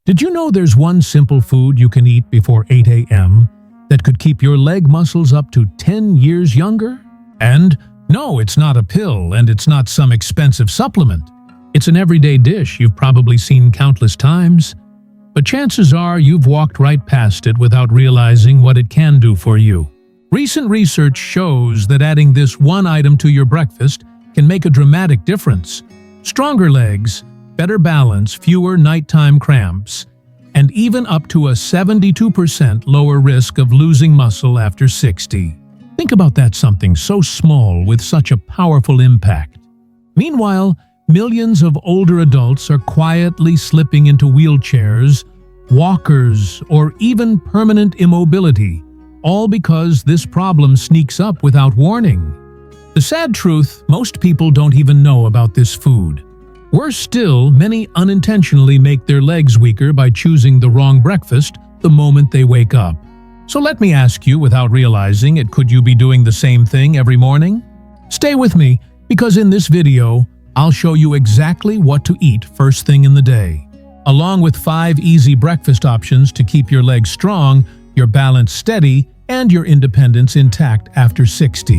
Did you know there's one simple food you can eat before 8 a.m. that could keep your leg muscles up to 10 years younger? And no, it's not a pill and it's not some expensive supplement. It's an everyday dish you've probably seen countless times, but chances are you've walked right past it without realizing what it can do for you. Recent research shows that adding this one item to your breakfast can make a dramatic difference. Stronger legs, better balance, fewer nighttime cramps, and even up to a 72% lower risk of losing muscle after 60. Think about that, something so small with such a powerful impact. Meanwhile, millions of older adults are quietly slipping into wheelchairs, walkers, or even permanent immobility, all because this problem sneaks up without warning. The sad truth, most people don't even know about this food. Worse still, many unintentionally make their legs weaker by choosing the wrong breakfast the moment they wake up. So let me ask you, without realizing it, could you be doing the same thing every morning? Stay with me, because in this video, I'll show you exactly what to eat first thing in the day, along with 5 easy breakfast options to keep your legs strong, your balance steady, and your independence intact after 60.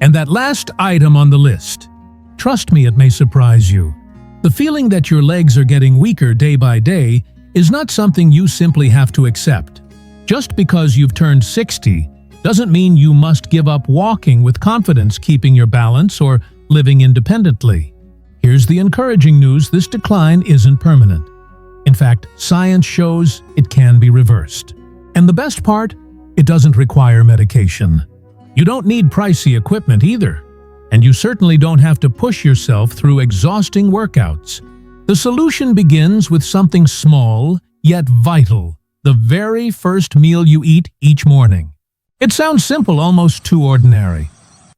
And that last item on the list, trust me, it may surprise you. The feeling that your legs are getting weaker day by day is not something you simply have to accept. Just because you've turned 60 doesn't mean you must give up walking with confidence, keeping your balance, or living independently. Here's the encouraging news: this decline isn't permanent. In fact, science shows it can be reversed. And the best part, it doesn't require medication. You don't need pricey equipment either. And you certainly don't have to push yourself through exhausting workouts. The solution begins with something small, yet vital: the very first meal you eat each morning. It sounds simple, almost too ordinary.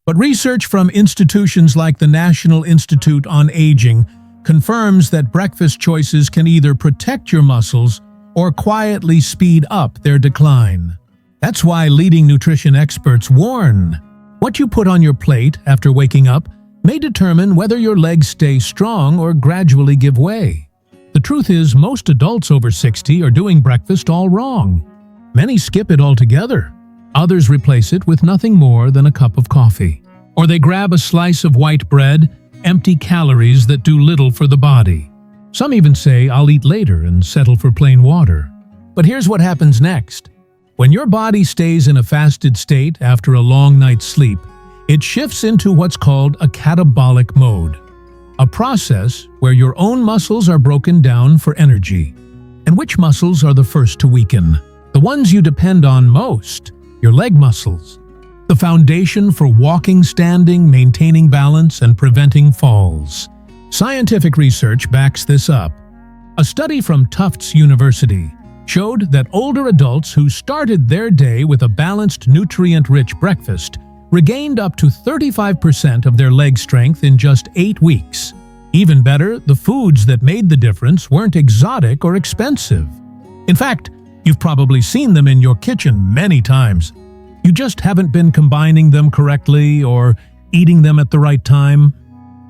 But research from institutions like the National Institute on Aging confirms that breakfast choices can either protect your muscles or quietly speed up their decline. That's why leading nutrition experts warn: what you put on your plate after waking up may determine whether your legs stay strong or gradually give way. The truth is, most adults over 60 are doing breakfast all wrong. Many skip it altogether. Others replace it with nothing more than a cup of coffee. Or they grab a slice of white bread, empty calories that do little for the body. Some even say, "I'll eat later," and settle for plain water. But here's what happens next. When your body stays in a fasted state after a long night's sleep, it shifts into what's called a catabolic mode, a process where your own muscles are broken down for energy. And which muscles are the first to weaken? The ones you depend on most, your leg muscles, the foundation for walking, standing, maintaining balance, and preventing falls. Scientific research backs this up. A study from Tufts University showed that older adults who started their day with a balanced, nutrient-rich breakfast regained up to 35% of their leg strength in just 8 weeks. Even better, the foods that made the difference weren't exotic or expensive. In fact, you've probably seen them in your kitchen many times. You just haven't been combining them correctly or eating them at the right time.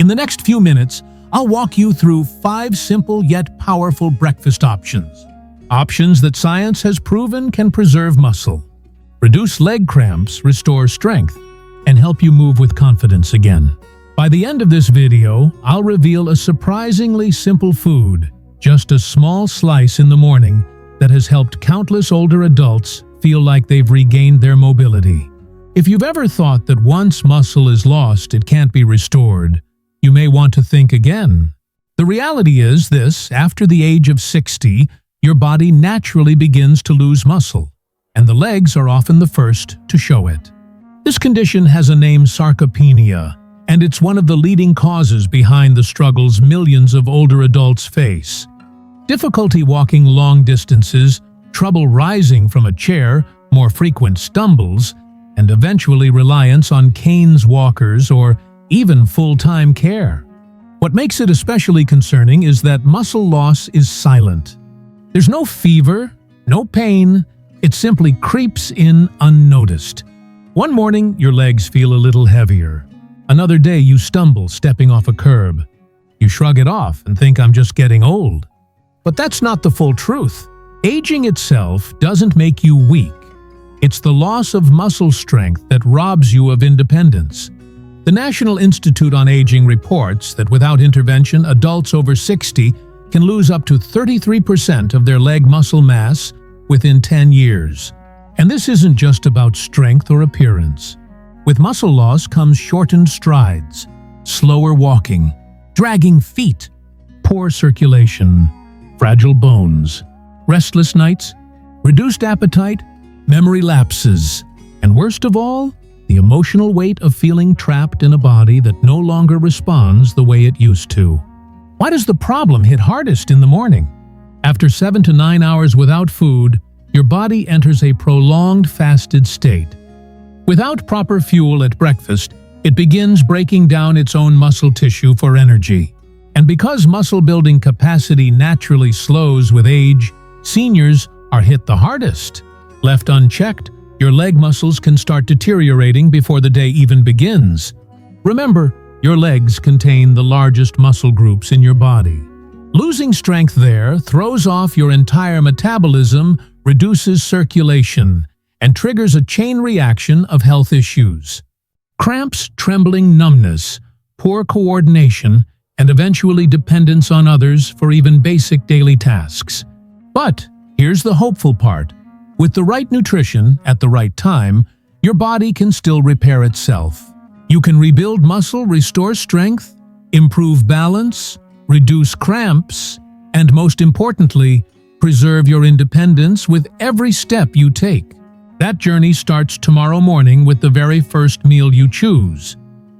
In the next few minutes, I'll walk you through 5 simple yet powerful breakfast options. Options that science has proven can preserve muscle, reduce leg cramps, restore strength, and help you move with confidence again. By the end of this video, I'll reveal a surprisingly simple food, just a small slice in the morning, that has helped countless older adults feel like they've regained their mobility. If you've ever thought that once muscle is lost, it can't be restored, you may want to think again. The reality is this: after the age of 60, your body naturally begins to lose muscle, and the legs are often the first to show it. This condition has a name: sarcopenia, and it's one of the leading causes behind the struggles millions of older adults face. Difficulty walking long distances, trouble rising from a chair, more frequent stumbles, and eventually reliance on canes, walkers, or even full-time care. What makes it especially concerning is that muscle loss is silent. There's no fever, no pain, it simply creeps in unnoticed. One morning, your legs feel a little heavier. Another day, you stumble stepping off a curb. You shrug it off and think, "I'm just getting old." But that's not the full truth. Aging itself doesn't make you weak. It's the loss of muscle strength that robs you of independence. The National Institute on Aging reports that without intervention, adults over 60 can lose up to 33% of their leg muscle mass within 10 years. And this isn't just about strength or appearance. With muscle loss comes shortened strides, slower walking, dragging feet, poor circulation, fragile bones, restless nights, reduced appetite, memory lapses, and worst of all, the emotional weight of feeling trapped in a body that no longer responds the way it used to. Why does the problem hit hardest in the morning? After 7 to 9 hours without food, your body enters a prolonged fasted state. Without proper fuel at breakfast, it begins breaking down its own muscle tissue for energy. And because muscle building capacity naturally slows with age, seniors are hit the hardest. Left unchecked, your leg muscles can start deteriorating before the day even begins. Remember, your legs contain the largest muscle groups in your body. Losing strength there throws off your entire metabolism, reduces circulation, and triggers a chain reaction of health issues. Cramps, trembling, numbness, poor coordination, and eventually dependence on others for even basic daily tasks. But here's the hopeful part. With the right nutrition at the right time, your body can still repair itself. You can rebuild muscle, restore strength, improve balance, reduce cramps, and most importantly, preserve your independence with every step you take. That journey starts tomorrow morning with the very first meal you choose.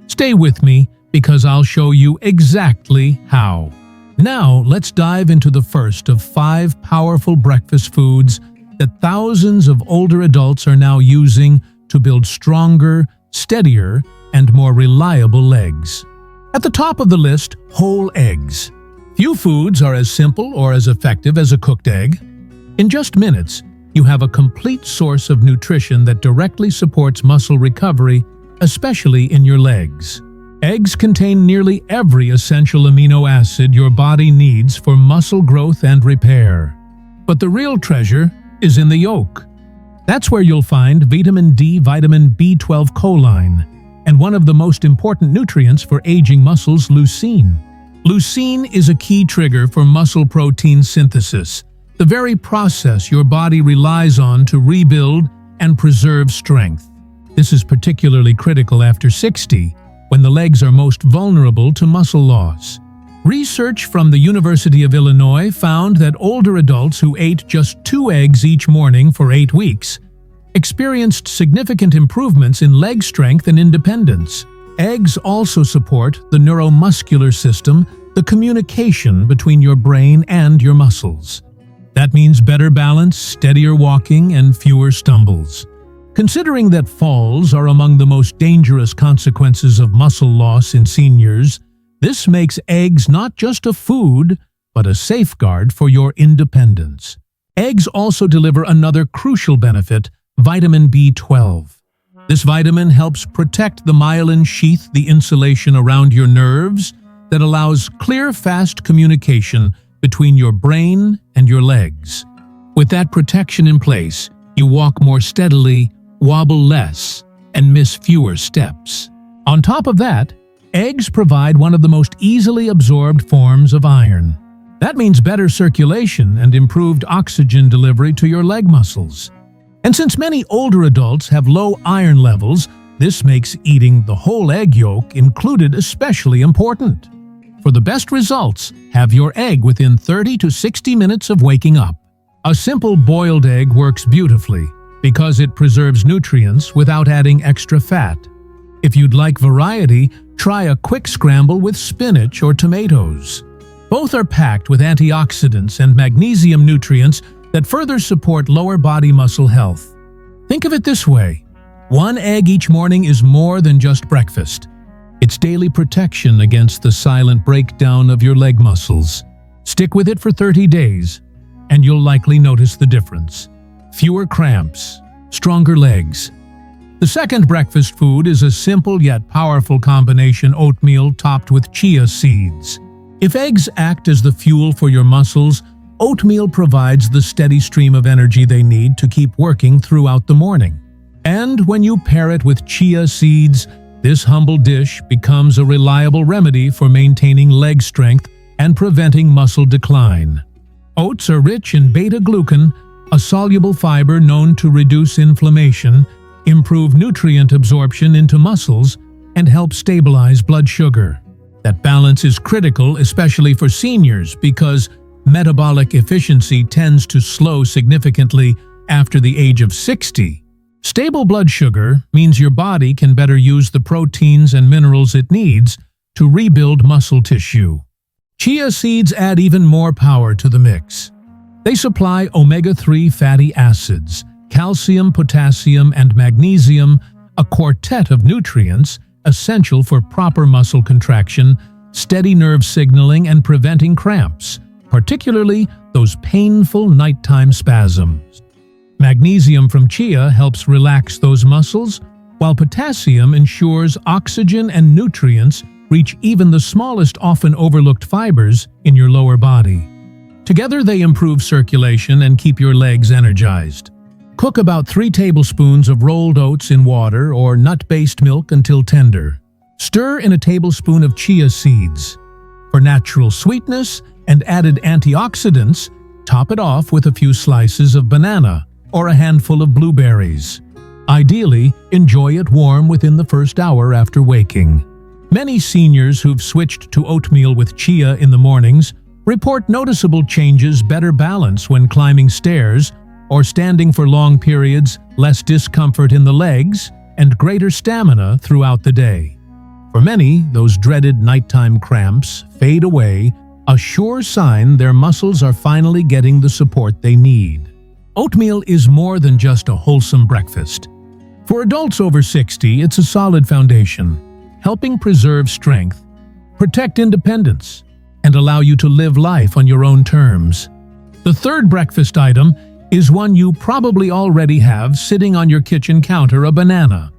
Stay with me because I'll show you exactly how. Now, let's dive into the first of 5 powerful breakfast foods that thousands of older adults are now using to build stronger, steadier, and more reliable legs. At the top of the list, whole eggs. Few foods are as simple or as effective as a cooked egg. In just minutes, you have a complete source of nutrition that directly supports muscle recovery, especially in your legs. Eggs contain nearly every essential amino acid your body needs for muscle growth and repair. But the real treasure is in the yolk. That's where you'll find vitamin D, vitamin B12 choline, and one of the most important nutrients for aging muscles, leucine. Leucine is a key trigger for muscle protein synthesis, the very process your body relies on to rebuild and preserve strength. This is particularly critical after 60, when the legs are most vulnerable to muscle loss. Research from the University of Illinois found that older adults who ate just 2 eggs each morning for 8 weeks experienced significant improvements in leg strength and independence. Eggs also support the neuromuscular system, the communication between your brain and your muscles. That means better balance, steadier walking, and fewer stumbles. Considering that falls are among the most dangerous consequences of muscle loss in seniors, this makes eggs not just a food, but a safeguard for your independence. Eggs also deliver another crucial benefit, vitamin B12. This vitamin helps protect the myelin sheath, the insulation around your nerves, that allows clear, fast communication between your brain and your legs. With that protection in place, you walk more steadily, wobble less, and miss fewer steps. On top of that, eggs provide one of the most easily absorbed forms of iron. That means better circulation and improved oxygen delivery to your leg muscles. And since many older adults have low iron levels, this makes eating the whole egg yolk included especially important. For the best results, have your egg within 30 to 60 minutes of waking up. A simple boiled egg works beautifully because it preserves nutrients without adding extra fat. If you'd like variety, try a quick scramble with spinach or tomatoes. Both are packed with antioxidants and magnesium nutrients that further support lower body muscle health. Think of it this way: 1 egg each morning is more than just breakfast. It's daily protection against the silent breakdown of your leg muscles. Stick with it for 30 days, and you'll likely notice the difference. Fewer cramps, stronger legs. The second breakfast food is a simple yet powerful combination: oatmeal topped with chia seeds. If eggs act as the fuel for your muscles, oatmeal provides the steady stream of energy they need to keep working throughout the morning. And when you pair it with chia seeds, this humble dish becomes a reliable remedy for maintaining leg strength and preventing muscle decline. Oats are rich in beta-glucan, a soluble fiber known to reduce inflammation, improve nutrient absorption into muscles, and help stabilize blood sugar. That balance is critical, especially for seniors, because metabolic efficiency tends to slow significantly after the age of 60. Stable blood sugar means your body can better use the proteins and minerals it needs to rebuild muscle tissue. Chia seeds add even more power to the mix. They supply omega-3 fatty acids, calcium, potassium, and magnesium, a quartet of nutrients essential for proper muscle contraction, steady nerve signaling, and preventing cramps, particularly those painful nighttime spasms. Magnesium from chia helps relax those muscles, while potassium ensures oxygen and nutrients reach even the smallest, often overlooked fibers in your lower body. Together they improve circulation and keep your legs energized. Cook about 3 tablespoons of rolled oats in water or nut-based milk until tender. Stir in a tablespoon of chia seeds. For natural sweetness and added antioxidants, top it off with a few slices of banana or a handful of blueberries. Ideally, enjoy it warm within the first hour after waking. Many seniors who've switched to oatmeal with chia in the mornings report noticeable changes, better balance when climbing stairs or standing for long periods, less discomfort in the legs, and greater stamina throughout the day. For many, those dreaded nighttime cramps fade away, a sure sign their muscles are finally getting the support they need. Oatmeal is more than just a wholesome breakfast. For adults over 60, it's a solid foundation, helping preserve strength, protect independence, and allow you to live life on your own terms. The third breakfast item is one you probably already have sitting on your kitchen counter: a banana.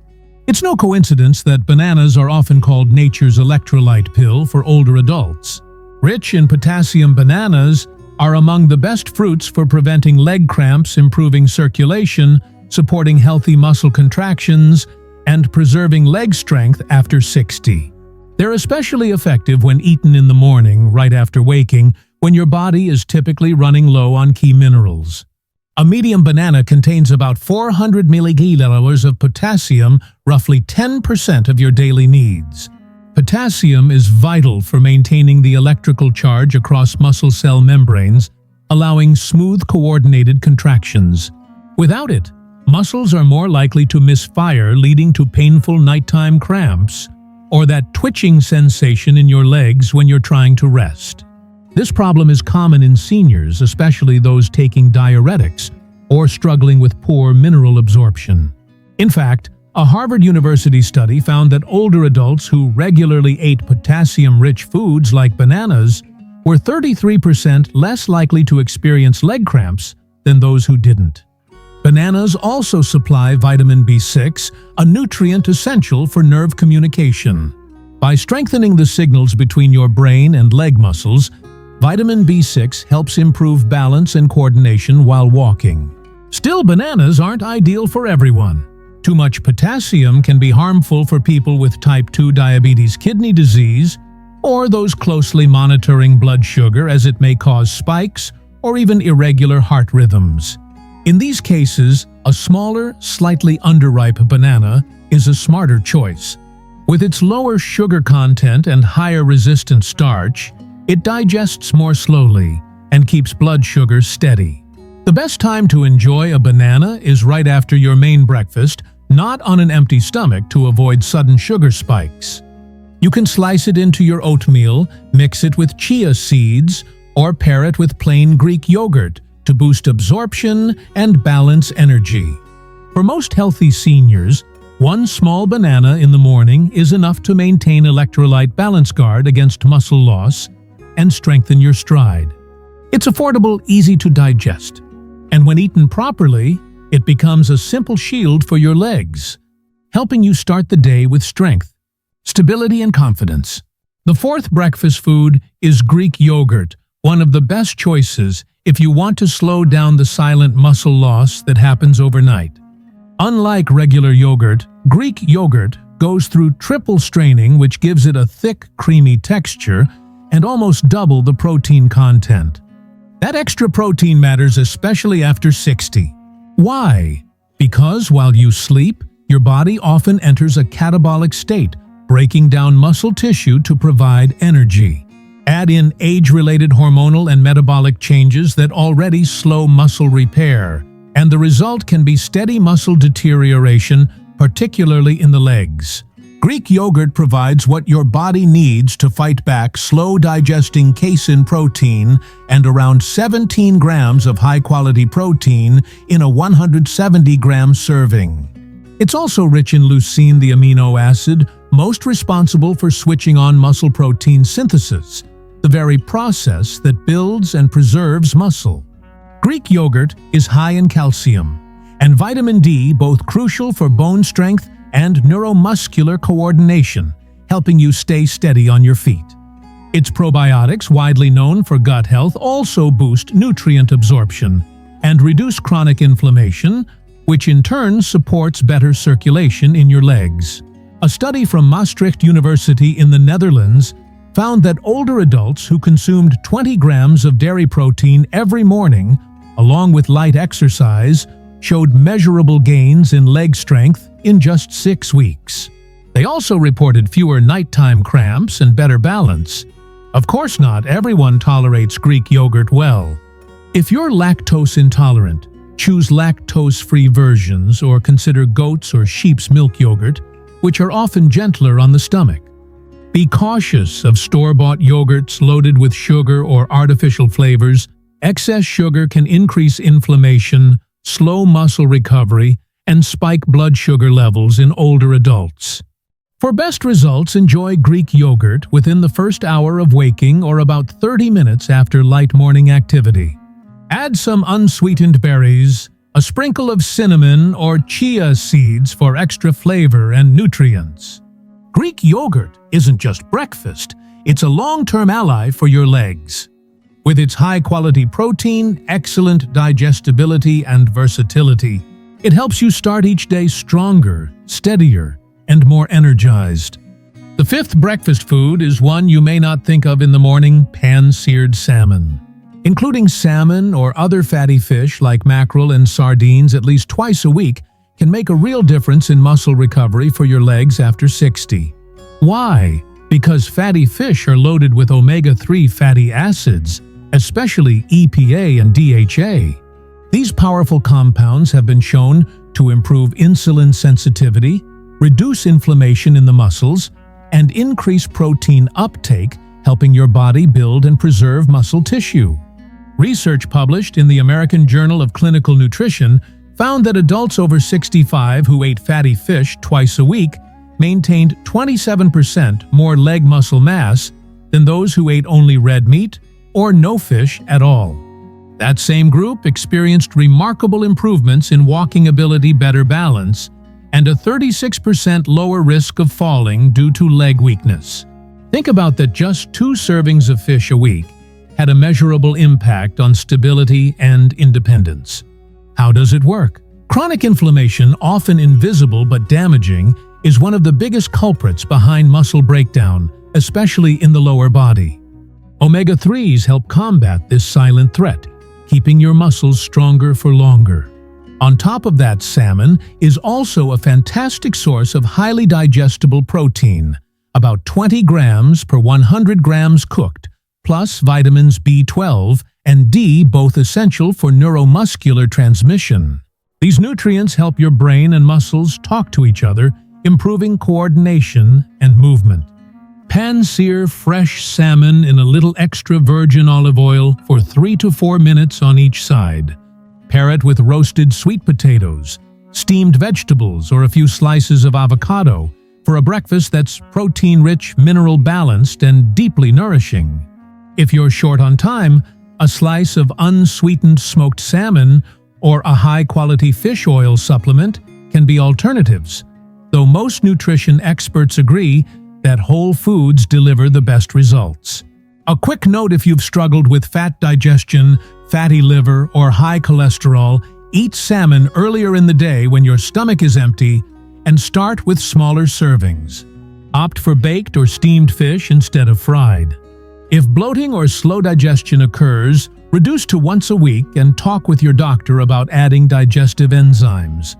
It's no coincidence that bananas are often called nature's electrolyte pill for older adults. Rich in potassium, bananas are among the best fruits for preventing leg cramps, improving circulation, supporting healthy muscle contractions, and preserving leg strength after 60. They're especially effective when eaten in the morning, right after waking, when your body is typically running low on key minerals. A medium banana contains about 400 milliliters of potassium, roughly 10% of your daily needs. Potassium is vital for maintaining the electrical charge across muscle cell membranes, allowing smooth, coordinated contractions. Without it, muscles are more likely to misfire, leading to painful nighttime cramps or that twitching sensation in your legs when you're trying to rest. This problem is common in seniors, especially those taking diuretics or struggling with poor mineral absorption. In fact, a Harvard University study found that older adults who regularly ate potassium-rich foods like bananas were 33% less likely to experience leg cramps than those who didn't. Bananas also supply vitamin B6, a nutrient essential for nerve communication. By strengthening the signals between your brain and leg muscles, vitamin B6 helps improve balance and coordination while walking. Still, bananas aren't ideal for everyone. Too much potassium can be harmful for people with type 2 diabetes, kidney disease, or those closely monitoring blood sugar, as it may cause spikes or even irregular heart rhythms. In these cases, a smaller, slightly underripe banana is a smarter choice. With its lower sugar content and higher resistant starch, it digests more slowly and keeps blood sugar steady. The best time to enjoy a banana is right after your main breakfast, not on an empty stomach, to avoid sudden sugar spikes. You can slice it into your oatmeal, mix it with chia seeds, or pair it with plain Greek yogurt to boost absorption and balance energy. For most healthy seniors, one small banana in the morning is enough to maintain electrolyte balance, guard against muscle loss, and strengthen your stride. It's affordable, easy to digest, and when eaten properly, it becomes a simple shield for your legs, helping you start the day with strength, stability, and confidence. The fourth breakfast food is Greek yogurt, one of the best choices if you want to slow down the silent muscle loss that happens overnight. Unlike regular yogurt, Greek yogurt goes through triple straining, which gives it a thick, creamy texture and almost double the protein content. That extra protein matters especially after 60. Why? Because while you sleep, your body often enters a catabolic state, breaking down muscle tissue to provide energy. Add in age-related hormonal and metabolic changes that already slow muscle repair, and the result can be steady muscle deterioration, particularly in the legs. Greek yogurt provides what your body needs to fight back slow-digesting casein protein and around 17 grams of high-quality protein in a 170-gram serving. It's also rich in leucine, the amino acid most responsible for switching on muscle protein synthesis, the very process that builds and preserves muscle. Greek yogurt is high in calcium and vitamin D, both crucial for bone strength and neuromuscular coordination, helping you stay steady on your feet. Its probiotics, widely known for gut health, also boost nutrient absorption and reduce chronic inflammation, which in turn supports better circulation in your legs. A study from Maastricht University in the Netherlands found that older adults who consumed 20 grams of dairy protein every morning, along with light exercise, showed measurable gains in leg strength in just 6 weeks. They also reported fewer nighttime cramps and better balance. Of course, not everyone tolerates Greek yogurt well. If you're lactose intolerant, choose lactose-free versions or consider goat's or sheep's milk yogurt, which are often gentler on the stomach. Be cautious of store-bought yogurts loaded with sugar or artificial flavors. Excess sugar can increase inflammation, slow muscle recovery, and spike blood sugar levels in older adults. For best results, enjoy Greek yogurt within the first hour of waking or about 30 minutes after light morning activity. Add some unsweetened berries, a sprinkle of cinnamon or chia seeds for extra flavor and nutrients. Greek yogurt isn't just breakfast, it's a long-term ally for your legs. With its high-quality protein, excellent digestibility, and versatility, it helps you start each day stronger, steadier, and more energized. The fifth breakfast food is one you may not think of in the morning: pan-seared salmon. Including salmon or other fatty fish like mackerel and sardines at least twice a week can make a real difference in muscle recovery for your legs after 60. Why? Because fatty fish are loaded with omega-3 fatty acids, especially EPA and DHA. These powerful compounds have been shown to improve insulin sensitivity, reduce inflammation in the muscles, and increase protein uptake, helping your body build and preserve muscle tissue. Research published in the American Journal of Clinical Nutrition found that adults over 65 who ate fatty fish twice a week maintained 27% more leg muscle mass than those who ate only red meat or no fish at all. That same group experienced remarkable improvements in walking ability, better balance, and a 36% lower risk of falling due to leg weakness. Think about that. Just 2 servings of fish a week had a measurable impact on stability and independence. How does it work? Chronic inflammation, often invisible but damaging, is one of the biggest culprits behind muscle breakdown, especially in the lower body. Omega-3s help combat this silent threat, keeping your muscles stronger for longer. On top of that, salmon is also a fantastic source of highly digestible protein, about 20 grams per 100 grams cooked, plus vitamins B12 and D, both essential for neuromuscular transmission. These nutrients help your brain and muscles talk to each other, improving coordination and movement. Pan-sear fresh salmon in a little extra virgin olive oil for 3 to 4 minutes on each side. Pair it with roasted sweet potatoes, steamed vegetables, or a few slices of avocado for a breakfast that's protein-rich, mineral-balanced, and deeply nourishing. If you're short on time, a slice of unsweetened smoked salmon or a high-quality fish oil supplement can be alternatives, though most nutrition experts agree that whole foods deliver the best results. A quick note: if you've struggled with fat digestion, fatty liver, or high cholesterol, eat salmon earlier in the day when your stomach is empty and start with smaller servings. Opt for baked or steamed fish instead of fried. If bloating or slow digestion occurs, reduce to once a week and talk with your doctor about adding digestive enzymes.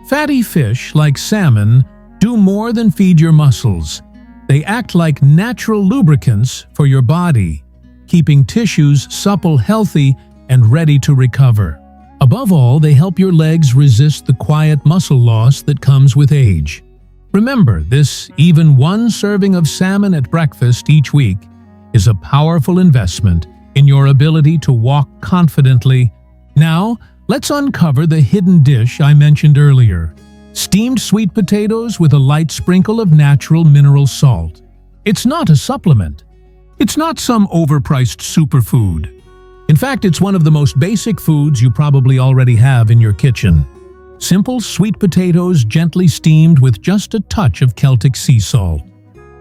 Fatty fish, like salmon, do more than feed your muscles. They act like natural lubricants for your body, keeping tissues supple, healthy, and ready to recover. Above all, they help your legs resist the quiet muscle loss that comes with age. Remember, this even one serving of salmon at breakfast each week is a powerful investment in your ability to walk confidently. Now, let's uncover the hidden dish I mentioned earlier: steamed sweet potatoes with a light sprinkle of natural mineral salt. It's not a supplement. It's not some overpriced superfood. In fact, it's one of the most basic foods you probably already have in your kitchen. Simple sweet potatoes gently steamed with just a touch of Celtic sea salt.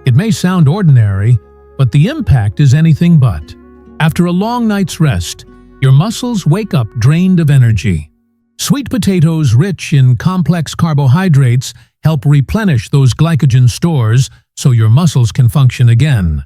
It may sound ordinary, but the impact is anything but. After a long night's rest, your muscles wake up drained of energy. Sweet potatoes, rich in complex carbohydrates, help replenish those glycogen stores so your muscles can function again.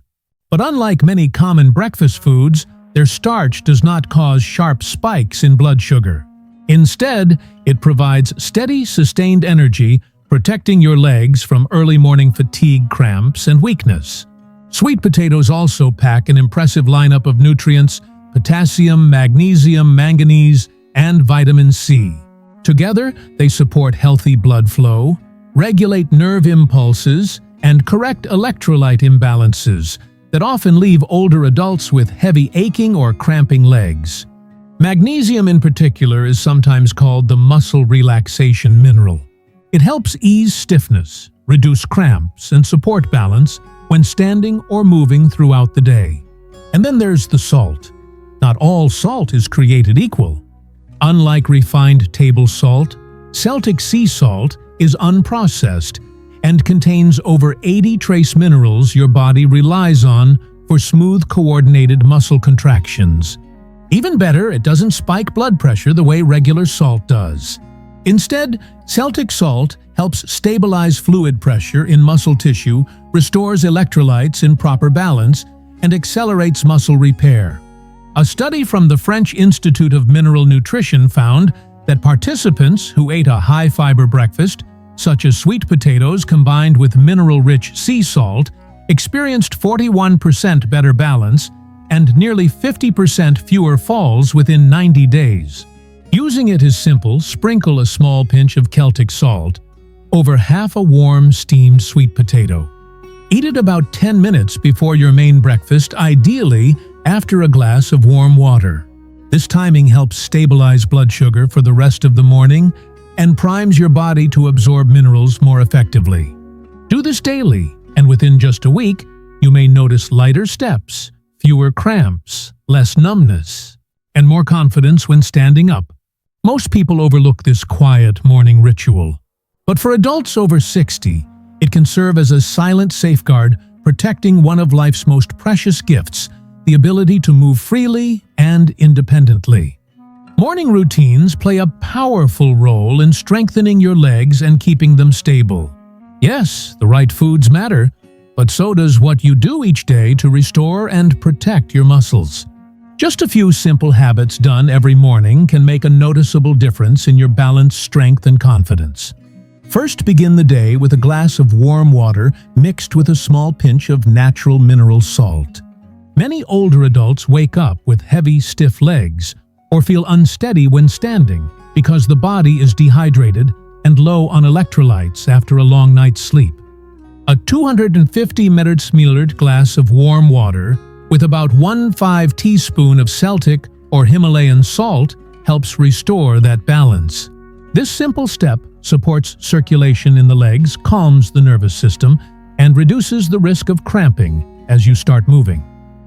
But unlike many common breakfast foods, their starch does not cause sharp spikes in blood sugar. Instead, it provides steady, sustained energy, protecting your legs from early morning fatigue, cramps, and weakness. Sweet potatoes also pack an impressive lineup of nutrients: potassium, magnesium, manganese, and vitamin C. Together, they support healthy blood flow, regulate nerve impulses, and correct electrolyte imbalances that often leave older adults with heavy aching or cramping legs. Magnesium in particular is sometimes called the muscle relaxation mineral. It helps ease stiffness, reduce cramps, and support balance when standing or moving throughout the day. And then there's the salt. Not all salt is created equal. Unlike refined table salt, Celtic sea salt is unprocessed and contains over 80 trace minerals your body relies on for smooth, coordinated muscle contractions. Even better, it doesn't spike blood pressure the way regular salt does. Instead, Celtic salt helps stabilize fluid pressure in muscle tissue, restores electrolytes in proper balance, and accelerates muscle repair. A study from the French Institute of Mineral Nutrition found that participants who ate a high-fiber breakfast, such as sweet potatoes combined with mineral-rich sea salt, experienced 41% better balance and nearly 50% fewer falls within 90 days. Using it is simple. Sprinkle a small pinch of Celtic salt over half a warm steamed sweet potato. Eat it about 10 minutes before your main breakfast, ideally after a glass of warm water. This timing helps stabilize blood sugar for the rest of the morning and primes your body to absorb minerals more effectively. Do this daily, and within just a week, you may notice lighter steps, fewer cramps, less numbness, and more confidence when standing up. Most people overlook this quiet morning ritual. But for adults over 60, it can serve as a silent safeguard, protecting one of life's most precious gifts: the ability to move freely and independently. Morning routines play a powerful role in strengthening your legs and keeping them stable. Yes, the right foods matter, but so does what you do each day to restore and protect your muscles. Just a few simple habits done every morning can make a noticeable difference in your balance, strength, and confidence. First, begin the day with a glass of warm water mixed with a small pinch of natural mineral salt. Many older adults wake up with heavy, stiff legs or feel unsteady when standing because the body is dehydrated and low on electrolytes after a long night's sleep. A 250 ml glass of warm water with about 1/5 teaspoon of Celtic or Himalayan salt helps restore that balance. This simple step supports circulation in the legs, calms the nervous system, and reduces the risk of cramping as you start moving.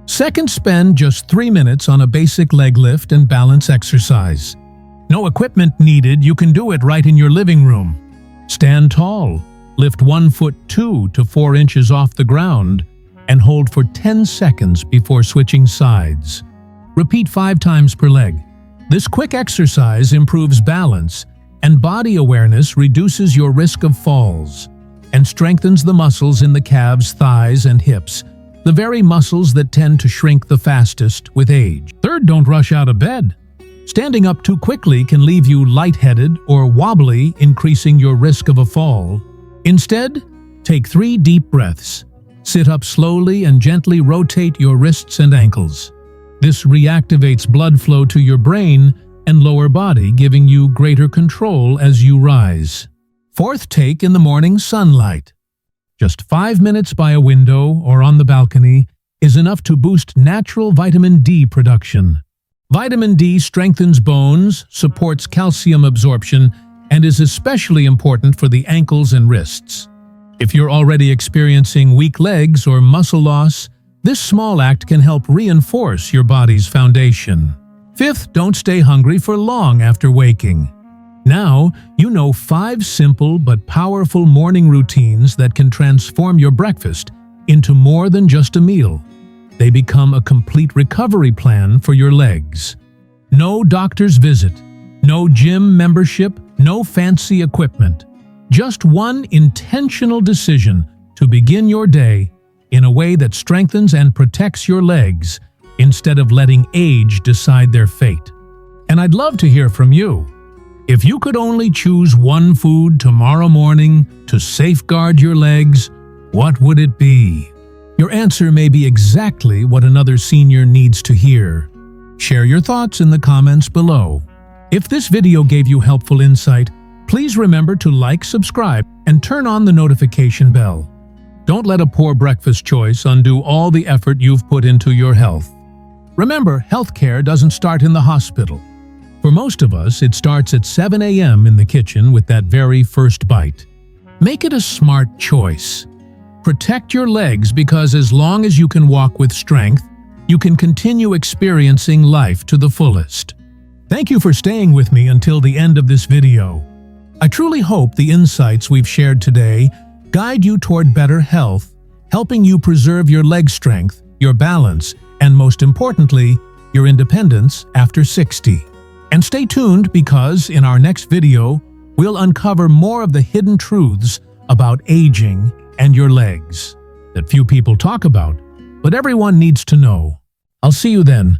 Second, spend just 3 minutes on a basic leg lift and balance exercise. No equipment needed, you can do it right in your living room. Stand tall, lift 1 foot 2 to 4 inches off the ground, and hold for 10 seconds before switching sides. Repeat 5 times per leg. This quick exercise improves balance, and body awareness reduces your risk of falls and strengthens the muscles in the calves, thighs, and hips, the very muscles that tend to shrink the fastest with age. Third, don't rush out of bed. Standing up too quickly can leave you lightheaded or wobbly, increasing your risk of a fall. Instead, take 3 deep breaths. Sit up slowly and gently rotate your wrists and ankles. This reactivates blood flow to your brain and lower body, giving you greater control as you rise. Fourth, take in the morning sunlight. Just 5 minutes by a window or on the balcony is enough to boost natural vitamin D production. Vitamin D strengthens bones, supports calcium absorption, and is especially important for the ankles and wrists. If you're already experiencing weak legs or muscle loss, this small act can help reinforce your body's foundation. Fifth, don't stay hungry for long after waking. Now, you know 5 simple but powerful morning routines that can transform your breakfast into more than just a meal. They become a complete recovery plan for your legs. No doctor's visit, no gym membership, no fancy equipment. Just one intentional decision to begin your day in a way that strengthens and protects your legs instead of letting age decide their fate. And I'd love to hear from you. If you could only choose one food tomorrow morning to safeguard your legs, what would it be? Your answer may be exactly what another senior needs to hear. Share your thoughts in the comments below. If this video gave you helpful insight, please remember to like, subscribe, and turn on the notification bell. Don't let a poor breakfast choice undo all the effort you've put into your health. Remember, healthcare doesn't start in the hospital. For most of us, it starts at 7 a.m. in the kitchen with that very first bite. Make it a smart choice. Protect your legs, because as long as you can walk with strength, you can continue experiencing life to the fullest. Thank you for staying with me until the end of this video. I truly hope the insights we've shared today guide you toward better health, helping you preserve your leg strength, your balance, and most importantly, your independence after 60. And stay tuned, because in our next video, we'll uncover more of the hidden truths about aging and your legs that few people talk about, but everyone needs to know. I'll see you then.